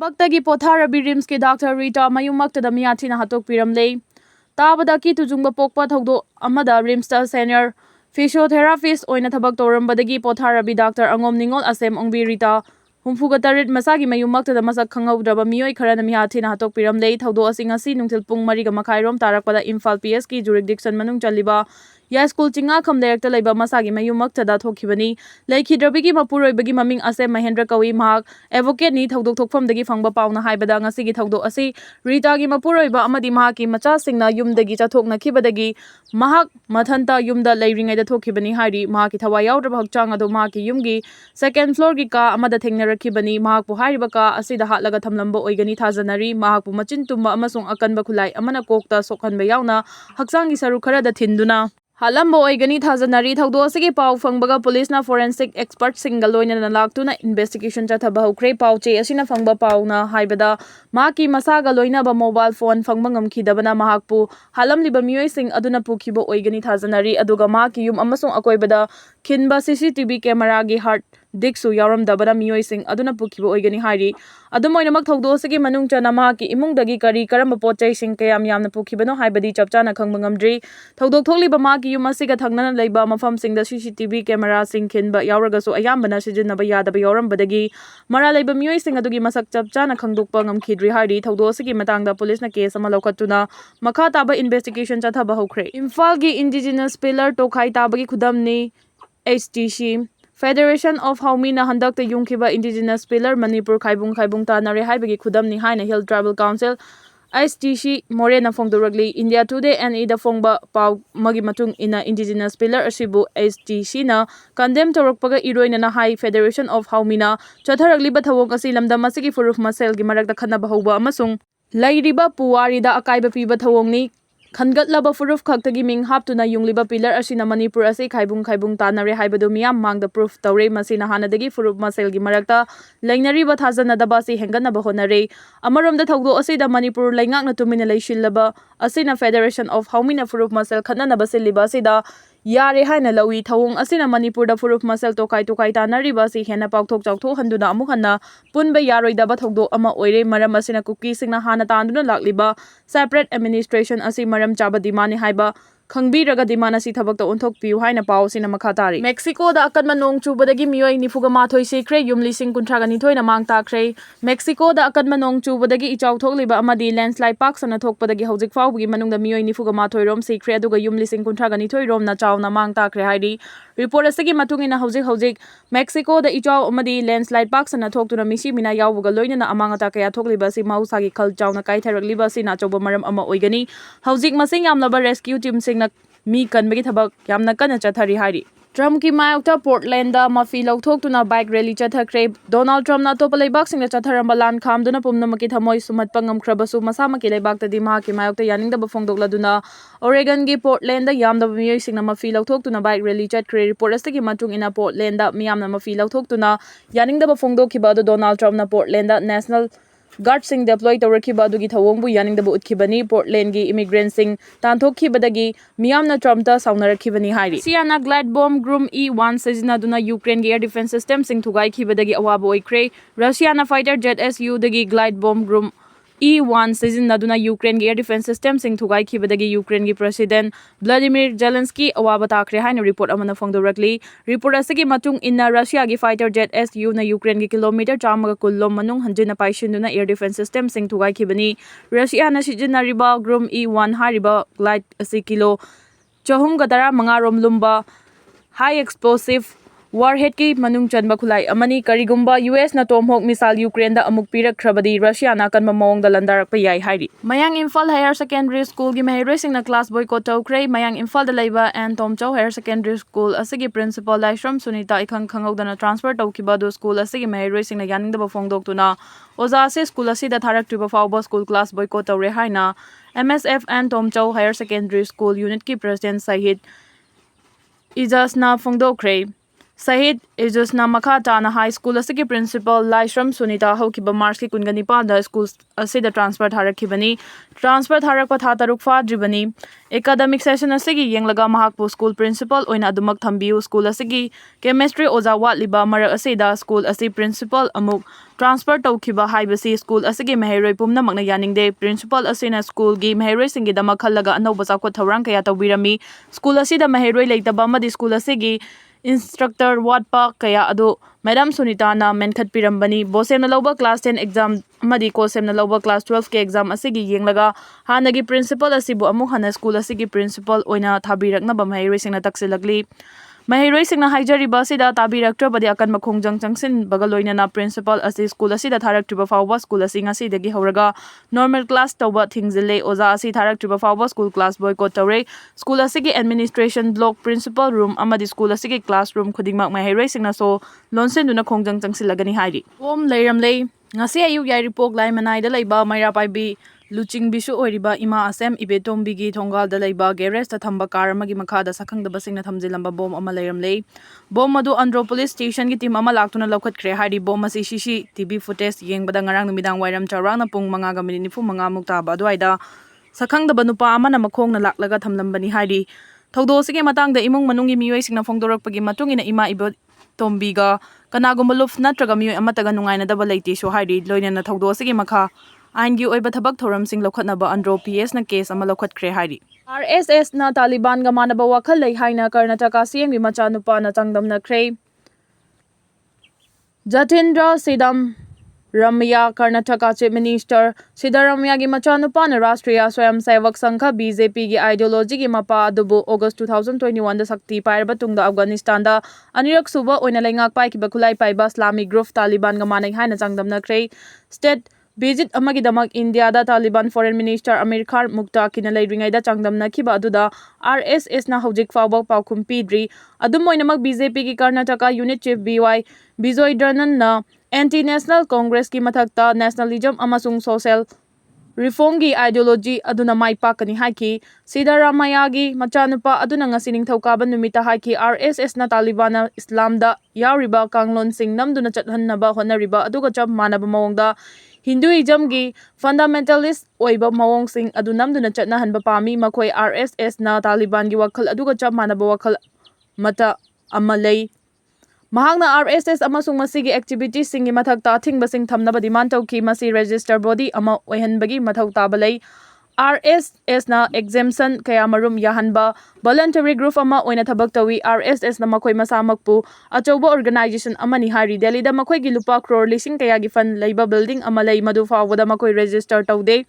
Tabak potharabi rimski Dr. Rita mayumaktada miyathina hatokpiramle. Tabada ki tujungba pokpa thogdo amada rimsta senior physiotherapist oina thabak torambadagi potharabi Dr. Angom Ningol asem ongbi Rita humfuga tarit masagi mayumaktada masak khangaudraba Meeoi kharana miyathina hatokpiramle thogdo asing asi nungthil pung 3 makhairom tarakpada Imphal PS ki jurisdiction manung chaliba ya school chinga kham lerekta leiba masagi mayumaktada thokhibani leikhidrabigi mapuroibagi maming ase Mahendra kawi mahak advocate ni thodok thokfamdagi fangba pauna haibada ngasigi thodok asi Rita gi mapuroiba amadi mahaki macha singna yumdagi chathokna khibadagi mahak mathanta yumda leiringai da thokhibani hairi mahaki thawai yaudra bhakchang ado mahaki yumgi second floor gi ka amada thengnarakibani mahakpu hairiba ka asida hatlaga thamlamba oigani thajanari mahakpu machin tumba amasung akanba khulai amana kokta sokhanba yauna haksangi saru khara da thinduna Hatlambagi oigani thajanari thogdo asigi pau phangbaga police na forensic expert singa loina na laktuna investigation chathaba hokre pauche asina phangba pauna haibada maki masaga loina ba mobile phone phangba ngamkhidabana mahakpu halamliba Meeoi sing aduna pukhiba oigani thajanari aduga maki yum amasung akoibada khinba CCTV camera gi hard diksu yauramdabana Meeoi sing aduna pukhiba oigani hairi adumoinamak thogdo asigi manung chana maki imungdagi kari karamba pochai sing kayam yamna pukhibano haibadi chapchana khangba ngamdri thodok thokliba maki yum asiga thangnana leiba mafam singda CCTV camera sing khinba yauragasu ayambana sijinaba yadaba yaurambadagi mara leiba Meeoi sing adugi masak chapchana khangdokpa ngamkhidri hairi thogdo asigi matangda police na case ama lokhatuna makha taba investigation chathaba hokre Imphal gi indigenous pillar tokhai tabagi khudamni HTC Federation of Haumina handakta yungkhiba indigenous pillar Manipur khaibung tanare haibagi khudamni haina Hill Tribal Council ISTC Morena Fongdoragli India Today and Ida Fongba Pau Magi Matung ina indigenous pillar asibu ISTC na condemn torokpaga iroina na High Federation of Haumina chatharagli bathawok asi lamda masigi furuf masel gi marakta khanaba hoba amasung lairiba puwarida akaiba piba thawongni Khangatlaba furuf khaktagi ming haptuna yungliba pillar asina Manipur ase khaibung tanare haibadu miyam mangda proof tawre masina hanadagi furuf maselgi marakta lainariba thajanadaba si henganaba honare amaromda thogdo asida Manipur laingakna tumina leishillaba asina Federation of Haumina furuf masel khananaba siliba asida yare haina lawi thawong asina Manipur da furuf masel tokai tanariba si hena paukthok chawthok handuna amuk hanna punba yaroidaba thogdo ama oire maram asina Kuki Singna hana tanduna lakliba separate administration asi maram chaba dimani haiba Khangbiraga dimana si thabakta onthok piu haina pau sina makhatari Mexico da akanma nong chubadagi Meeoi nifuga mathoi sikre yumli sing kuntragani thoina mang takre Mexico da akanma nong chubadagi ichaw thokliba amadi landslide pak sana thokpadagi hojik fawgi manungda Meeoi nifuga mathoi rom sikre aduga yumli sing kuntragani thoi rom na chawna mang takre haidi report asigi matungina hojik Mexico da ichaw amadi landslide pak sana thoktuna misi mina yawbuga loina na amangata kaya thokliba si mausagi khal chawna kai tharakliba si na chawba maram ama oigani hojik masing yamlaba rescue team sing mi kanbagi thabak yamna kana chathari hari Trump ki mayokta Portland da mafi lauthokuna bike rally chathakre Donald Trump na topa leibak singna chatharamba lan khamduna pumnamaki thamoi sumat pangam khrabasu masama ki leibak ta dima ki mayokta yaningda bafongdokladuna Oregon gi Portland da yamda Meeoi singna mafi lauthokuna bike rally chatkre report astagi matung ina Portland da miyamna mafi lauthokuna yaningda bafongdokhiba do Donald Trump na Portland da national Guard sing deploy tawrakiba adugi thawongbu yaningdabu utkibani Portland gi immigrant sing tanthokibadagi miyamna Trump ta saunarakibani hairi Siana glide bomb groom E1 sizinaduna Ukraine gi air defense system sing thugai khibadagi awaba oikre Russia na fighter jet SU dagi glide bomb groom E1 sizinaduna Ukraine gi air defense system sing thugai khibadagi Ukraine gi president Vladimir Zelensky awaba takre haina report amana fongdorakli report asigi matung inna Russia gi fighter jet SU na Ukraine gi kilometer 100 kullom manung hanjina paishinduna air defense system sing thugai khibani Russia na sijinariba groom E1 hariba glide asi kilo 415 rom lumba high explosive warhead ki manung chanba khulai amani karigumba US na tomhok missile Ukraine da amuk pirak khrabadi Russia na kanma mawong da landarak pa yai hairi Mayang Imphal Higher Secondary School gi mahiroi sing na class boycott tawkre Mayang Imphal da leiba and Tomchau Higher Secondary School asigi principal Laishram Sunita ikhang khangogdana transfer tawkiba do school asigi mahiroi sing na yaningda ba fongdoktuna oza se school asida tharaktriba fawba school class boycott tawre haina MSF and Tomchau Higher Secondary School unit ki president Sahid Ijaz na fongdokre Sahid Ijusna Makha Tana High School asigi principal Laishram Sunita Hokiba March ki Kunganipa the school asida transfer Harakibani transfer Harakpa Hataruk Fadribani academic session asigi Yanglaga Mahakpu school principal Oina Adumak Thambiu school asigi chemistry Oza Watliba Mara Asida school asi principal Amuk transfer Tokiba Haibasi school asigi Meheroi Pumna Magna Yaningde principal asina school gi Meheroi Singi Damakalaga Anobasa Kotarang Kaya Tawirami school asida Meheroi Laitaba Madi school asigi Instructor Watpa kaya adu Madam Sunita na menkhat pirambani bosem na lauba class 10 exam amadi kosem na lauba class 12 ke exam asigi yenglaga hanagi principal asibu amu hana school asigi principal oina thabirakna ba Meheroi Singna taksilagli Meheroi Singna haijariba sida tabiraktrabadi akan makhongjang changsin bagaloina na principal asi school asida tharaktriba fawba school asi ngasi dagi horaga normal class tawba thingzile oza asi tharaktriba fawba school class boycott tawre school asigi administration block principal room amadi school asigi classroom khudingmak Meheroi Singna so lonsen duna khongjang changsilagani hairi om leiramlei ngasi ayu yai report lai manai da leiba maira paibi Luching bisu oiriba ima asem ibetom bigi thongal da leiba garage ta thamba car amagi makhada sakhang da basingna thamjilamba bom ama leiramlei bom madu andro police station gi team ama laktuna lokhatkre hari bom asi shishi tv footage yengbada ngarang numidang wairam charang na pung manga ga minit 95 mukta ba duaida sakhang da banupa ama na makhong na laklaga thamlambani hari thogdo sige matang da imung manungi Meeoi singna phongdorakpagi matung ina ima ibetom biga kanagumba luf natraga Meeoi amataga nungaina da balaiti so hari loina na thogdo sige makha Aingi oiba thabak thoram sing lokhatnaba andro PS na case ama lokhatkre hari RSS na Taliban ga manaba wakhal lei haina Karnataka CM gi macha nupa na changdamna khre Jatindra Sidam Ramya Karnataka Chief Minister Sidaramya gi macha nupa na Rashtriya Swayam Sevak Sangha BJP gi ideology gi mapa adubu August 2021 da sakti pairba tungda Afghanistan da anirak suba oina leingak pai ki bakulai paiba Islamic group Taliban ga manai haina changdamna khre state Visit amagi damak India da Taliban Foreign Minister Amir Khan Mukta kina leiringai da changdamna kiba aduda RSS na hojik fawba paukhum pidri adum moinamak BJP ki Karnataka Unit Chief BY Bijoydanan na Anti-National Congress ki mathakta nationalism amasung social reform gi ideology aduna mai pakani haiki Sidaramaya gi machanupa aduna ngasining thaukaban numita haiki RSS na Taliban na Islam da yawriba kanglon sing namduna chathanaba honariba aduga chap manaba mawongda Hinduism gi fundamentalist oiba mawong sing adu namduna chatna hanba pami makhoi RSS na Taliban gi wakhal aduga chap manaba wakhal mata amalei Mahangna RSS amasung masigi activities singi mathakta thingba sing thamnaba demand tawki masi register body ama oihanbagi mathau tabalei RSS na exemption kaya marum yahanba voluntary group ama oina thabak tawi RSS na makhoi masamakpu achoba organization amani hari Delhi da makhoi gi lupa crore lising kaya gi fan leiba building ama lei madu fawda makhoi register tawde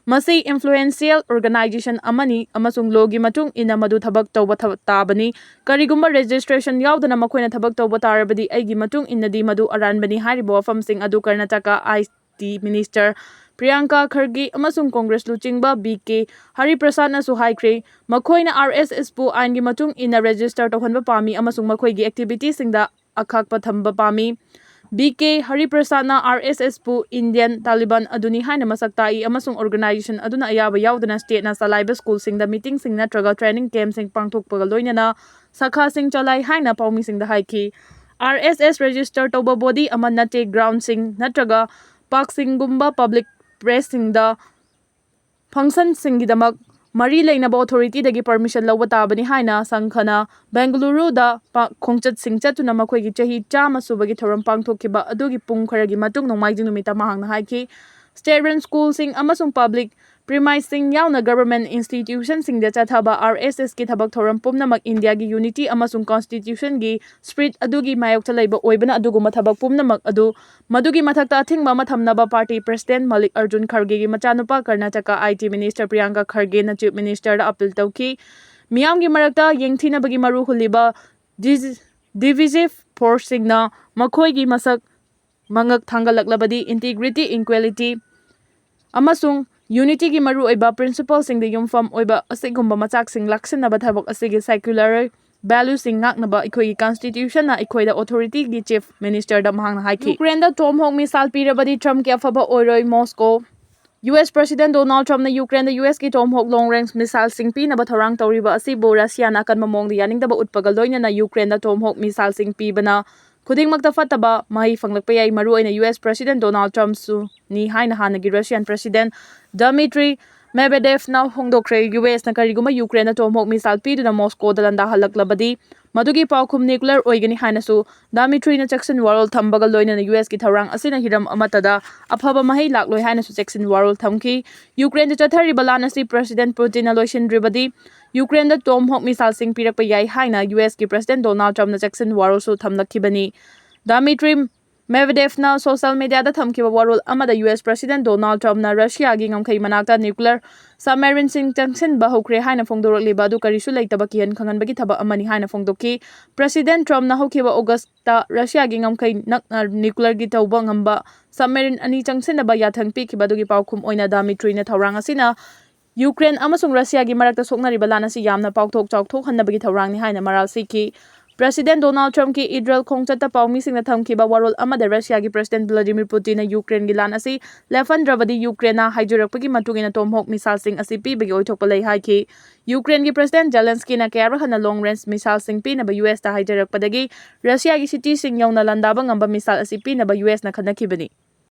masi influential organization amani amasung logi matung ina madu thabak tawba tabani karigumba registration yaudana makhoina thabak tawba tarabadi aigi matung inadi madu aranbani haribo wafam sing adu Karnataka IT Minister Priyanka Kharge amasung Congress luchingba BK Hari Prasad na suhaikre makhoina RSS pu aingi matung ina register tawhanba pami amasung makhoi gi activities singda akhakpa thamba pami BK Hari Prasad na RSS pu Indian Taliban aduni haina masaktai amasung organization aduna ayaba yaudana state na salaiba school singda meeting sing natraga training camp sing pangthokpaga loinana sakha sing chalai haina paumi singda haiki RSS register toba body amanate ground sing natraga park singgumba public press singda function singidamak Mari Lainaba authority dagi permission lawa tabani haina sangkhana Bengaluru da khongchat singchat tuna makhoi gi chahi chama subagi thoram pangthokkiba adugi pung kharagi matung nongmaijing numita mahangna haiki state run school sing amasung public premising yauna government institution sing da chathaba RSS ki thabak thoram pumnamak India gi unity amasung constitution gi spirit adugi mayok chalaiba oibana aduguma thabak pumnamak adu madugi mathakta thingma mathamnaba party president Malik Arjun Kharge gi machanupa Karnataka IT Minister Priyanka Kharge na chief minister da appeal tawki miyam gi marakta yengthinabagi maru huliba divisive force singna makhoi gi masak mangak thangalaklabadi integrity equality amasung unity gi maruoiba principle sing de yumfam oiba asigumba machak sing laksinaba thabak asigi secular value sing ngaknaba ikoi constitution na ikoi da authority gi chief minister da mahang haiki Ukraine da tom hong misal pirabadi Trump ki afaba oiroi Moscow US President Donald Trump na Ukraine da US ki Tomahawk long range missile singpi na bathorang tawriba asibu Russia na kan mamong da yaning da utpagal loina na Ukraine da Tomahawk missile singpi bana khudingmakta fataba mahi fanglakpa yai maruoina US President Donald Trump su ni haina hanagi Russian President Dmitry Medvedev na hongdokre US na kariguma Ukraine da Tomahawk missile piduna Moscow da landa halaklabadi madugi paukhum nuclear oigani hainasu Dmitry na Jackson Warhol thambagal loina na US ki tharang asina hiram amatada afaba mahi lakloi hainasu Jackson Warhol thamki Ukraine da chathari balanasi President Putin na loishin ribadi Ukraine da Tomahawk missile sing pirakpa yai haina US ki President Donald Trump na Jackson Warhol su thamlakhibani Dmitry Medvedev na social media da thamkiba warol amada US President Donald Trump na Russia gi ngamkhai manakta nuclear submarine sing tension ba hokre haina fongdorok liba du karisu leitaba kian khangan bagi thaba amani haina fongdoki President Trump na hokiba August ta Russia gi ngamkhai nak nuclear gi tawba ngamba submarine ani changsen ba yathang pi kiba du gi paukhum oina Dmitry na thawrang asina Ukraine amasung Russia gi marakta soknari balana si yamna pauthok chawthok hannabagi thawrang ni haina maral siki President Donald Trump ki Israel khongchata paumi singna thamkiba warol amada Russia gi President Vladimir Putin na Ukraine gi lan asi lefandravadi Ukraine na haijurakpagi matungina Tomahawk missile sing asi pibagi oithokpa lei haiki Ukraine gi President Zelensky na kayara hana long range missile sing pi na ba US ta haijurakpadagi Russia gi city sing yauna landaba ngamba missile asi pi na ba US na khanakibani